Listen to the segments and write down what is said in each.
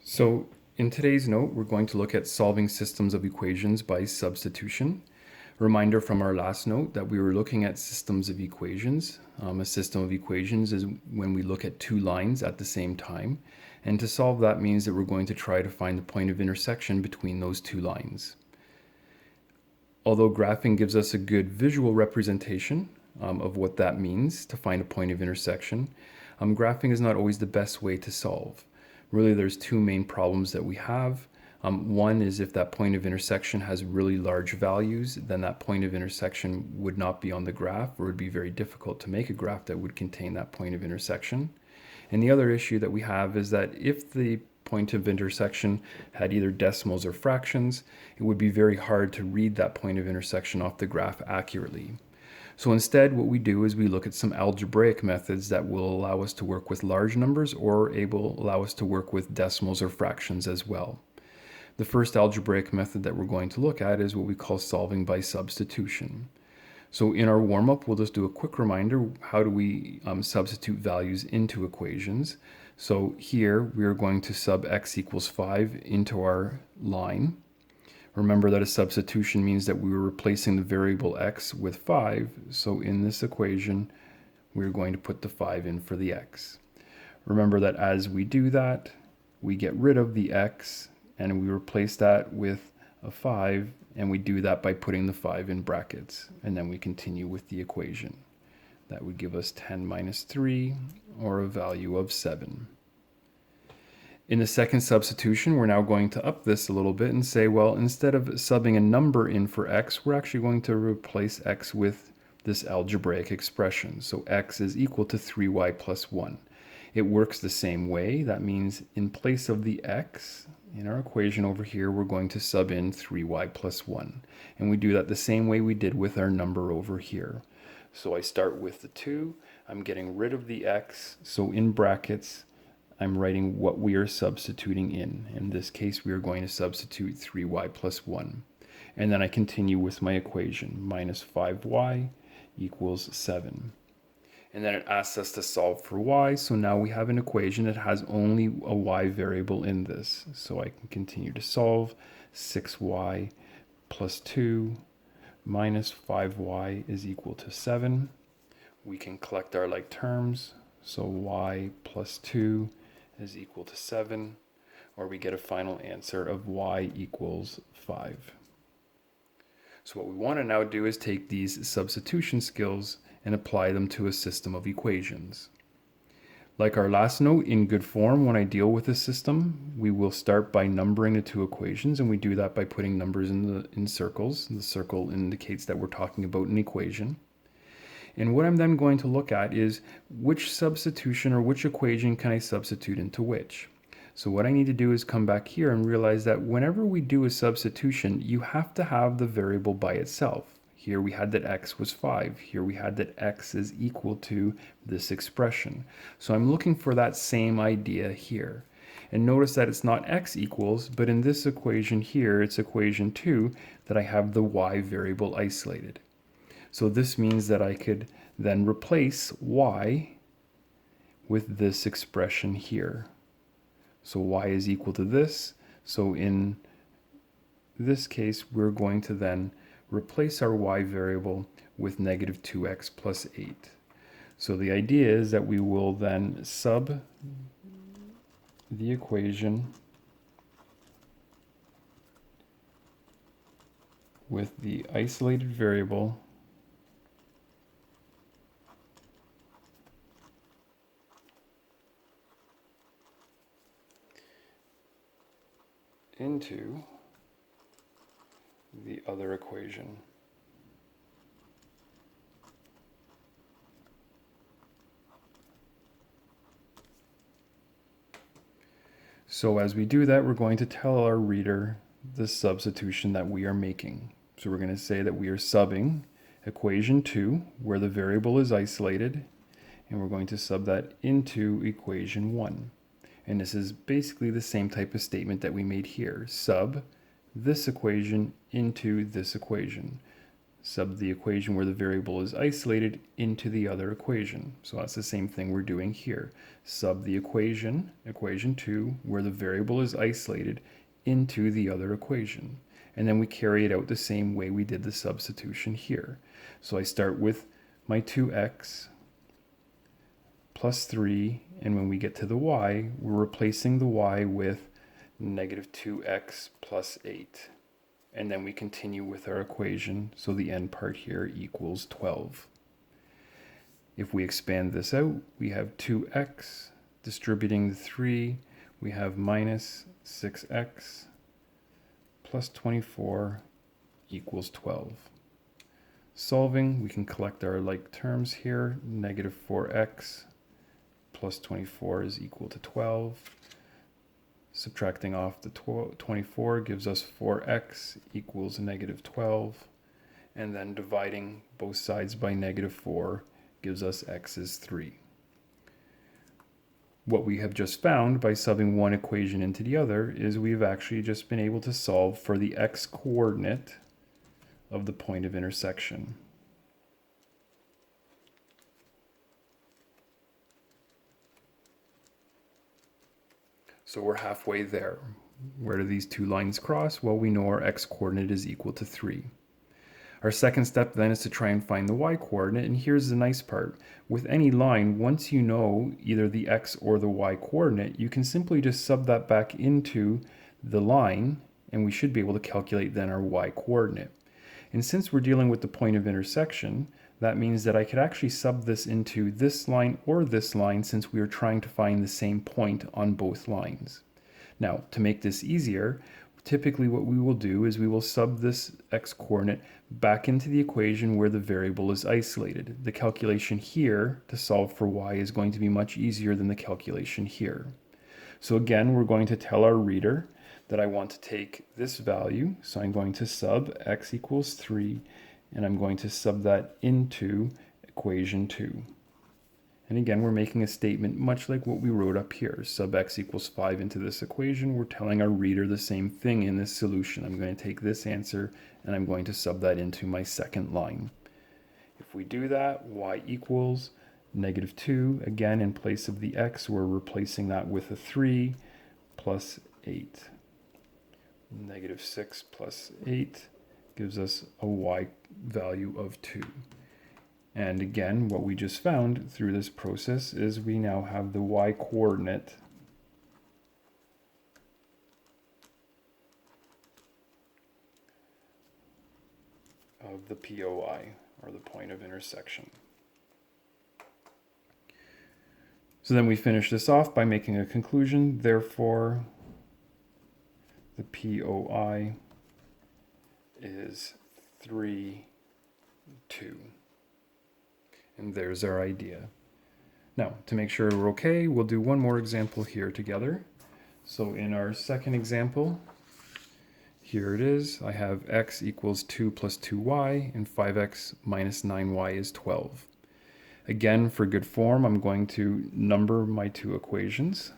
So in today's note, we're going to look at solving systems of equations by substitution. Reminder from our last note that we were looking at systems of equations. A system of equations is when we look at two lines at the same time. And to solve that means that we're going to try to find the point of intersection between those two lines. Although graphing gives us a good visual representation of what that means to find a point of intersection, graphing is not always the best way to solve. Really, there's two main problems that we have. One is if that point of intersection has really large values, then that point of intersection would not be on the graph, or it would be very difficult to make a graph that would contain that point of intersection. And the other issue that we have is that if the point of intersection had either decimals or fractions, it would be very hard to read that point of intersection off the graph accurately. So instead, what we do is we look at some algebraic methods that will allow us to work with large numbers or allow us to work with decimals or fractions as well. The first algebraic method that we're going to look at is what we call solving by substitution. So in our warm-up, we'll just do a quick reminder, how do we substitute values into equations? So here we are going to sub x equals 5 into our line. Remember that a substitution means that we were replacing the variable x with 5. So in this equation, we're going to put the 5 in for the x. Remember that as we do that, we get rid of the x and we replace that with a 5, and we do that by putting the 5 in brackets. And then we continue with the equation. That would give us 10 minus 3, or a value of 7. In the second substitution, we're now going to up this a little bit and say, well, instead of subbing a number in for x, we're actually going to replace x with this algebraic expression. So x is equal to 3y plus 1. It works the same way. That means in place of the x, in our equation over here, we're going to sub in 3y plus 1. And we do that the same way we did with our number over here. So I start with the 2. I'm getting rid of the x. So in brackets, I'm writing what we are substituting in. In this case, we are going to substitute 3y plus 1. And then I continue with my equation, minus 5y equals 7. And then it asks us to solve for y, so now we have an equation that has only a y variable in this. So I can continue to solve. 6y plus 2 minus 5y is equal to 7. We can collect our like terms, so y plus 2 is equal to 7, or we get a final answer of y equals 5. So what we want to now do is take these substitution skills and apply them to a system of equations. Like our last note, in good form, when I deal with a system, we will start by numbering the two equations, and we do that by putting numbers in circles. The circle indicates that we're talking about an equation. And what I'm then going to look at is which substitution or which equation can I substitute into which. So what I need to do is come back here and realize that whenever we do a substitution, you have to have the variable by itself. Here we had that x was 5. Here we had that x is equal to this expression. So I'm looking for that same idea here. And notice that it's not x equals, but in this equation here, it's equation 2, that I have the y variable isolated. So this means that I could then replace y with this expression here. So y is equal to this. So in this case, we're going to then replace our y variable with negative 2x plus 8. So the idea is that we will then sub the equation with the isolated variable into the other equation. So as we do that, we're going to tell our reader the substitution that we are making. So we're going to say that we are subbing equation 2, where the variable is isolated, and we're going to sub that into equation 1. And this is basically the same type of statement that we made here. Sub this equation into this equation. sub the equation where the variable is isolated into the other equation. So that's the same thing we're doing here. Sub the equation, equation 2, where the variable is isolated into the other equation. And then we carry it out the same way we did the substitution here. So I start with my 2x plus 3, and when we get to the y, we're replacing the y with negative 2x plus 8. And then we continue with our equation, so the end part here equals 12. If we expand this out, we have 2x distributing the 3, we have minus 6x plus 24 equals 12. Solving, we can collect our like terms here. Negative 4x plus 24 is equal to 12. Subtracting off the 24 gives us 4x equals negative 12. And then dividing both sides by negative 4 gives us x is 3. What we have just found by subbing one equation into the other is we've actually just been able to solve for the x coordinate of the point of intersection. So we're halfway there. Where do these two lines cross? Well, we know our x coordinate is equal to 3. Our second step then is to try and find the y coordinate, and here's the nice part. With any line, once you know either the x or the y coordinate, you can simply just sub that back into the line, and we should be able to calculate then our y coordinate. And since we're dealing with the point of intersection, that means that I could actually sub this into this line or this line, since we are trying to find the same point on both lines. Now, to make this easier, typically what we will do is we will sub this x coordinate back into the equation where the variable is isolated. The calculation here to solve for y is going to be much easier than the calculation here. So again, we're going to tell our reader that I want to take this value, so I'm going to sub x equals 3, and I'm going to sub that into equation 2. And again, we're making a statement much like what we wrote up here. Sub x equals 5 into this equation. We're telling our reader the same thing in this solution. I'm going to take this answer and I'm going to sub that into my second line. If we do that, y equals negative 2. Again, in place of the x, we're replacing that with a 3 plus 8. Negative 6 plus 8 gives us a y value of 2. And again, what we just found through this process is we now have the y coordinate of the POI, or the point of intersection. So then we finish this off by making a conclusion. Therefore, the POI is 3, 2. And there's our idea. Now, to make sure we're okay, we'll do one more example here together. So in our second example, here it is. I have x equals 2 plus 2y, and 5x minus 9y is 12. Again, for good form, I'm going to number my two equations.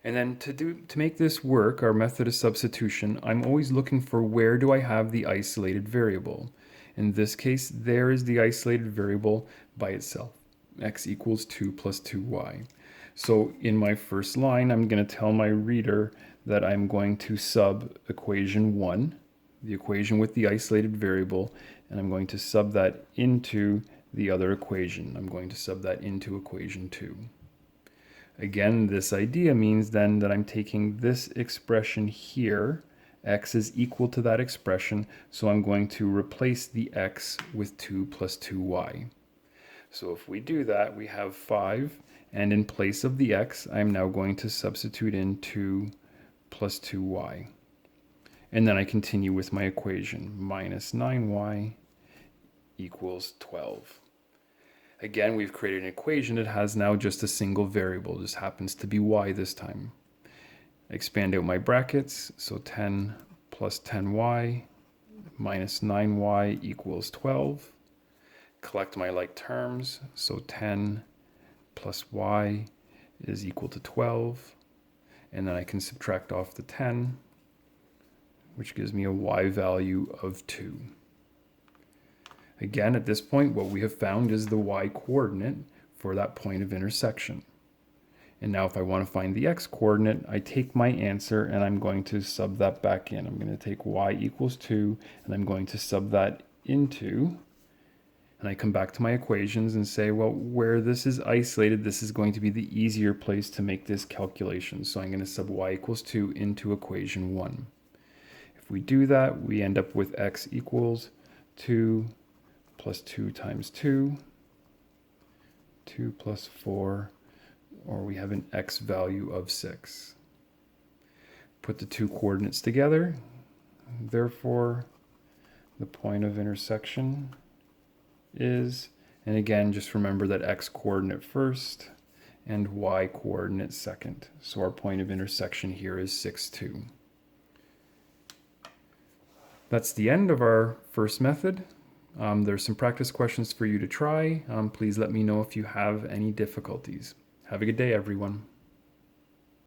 And then to make this work, our method of substitution, I'm always looking for where do I have the isolated variable. In this case, there is the isolated variable by itself, x equals 2 plus 2y. So in my first line, I'm going to tell my reader that I'm going to sub equation 1, the equation with the isolated variable, and I'm going to sub that into the other equation. I'm going to sub that into equation 2. Again, this idea means then that I'm taking this expression here, x is equal to that expression, so I'm going to replace the x with 2 plus 2y. So if we do that, we have 5, and in place of the x, I'm now going to substitute in 2 plus 2y. And then I continue with my equation, minus 9y equals 12. Again, we've created an equation that has now just a single variable. This happens to be y this time. Expand out my brackets, so 10 plus 10y minus 9y equals 12. Collect my like terms, so 10 plus y is equal to 12. And then I can subtract off the 10, which gives me a y value of 2. Again, at this point, what we have found is the y coordinate for that point of intersection. And now if I want to find the x coordinate, I take my answer and I'm going to sub that back in. I'm going to take y equals 2 and I'm going to sub that into, and I come back to my equations and say, well, where this is isolated, this is going to be the easier place to make this calculation. So I'm going to sub y equals 2 into equation 1. If we do that, we end up with x equals 2 plus 2 times 2, 2 plus 4, or we have an x value of 6. Put the two coordinates together. Therefore, the point of intersection is, and again, just remember that x coordinate first and y coordinate second. So our point of intersection here is 6, 2. That's the end of our first method. There's some practice questions for you to try. Please let me know if you have any difficulties. Have a good day, everyone.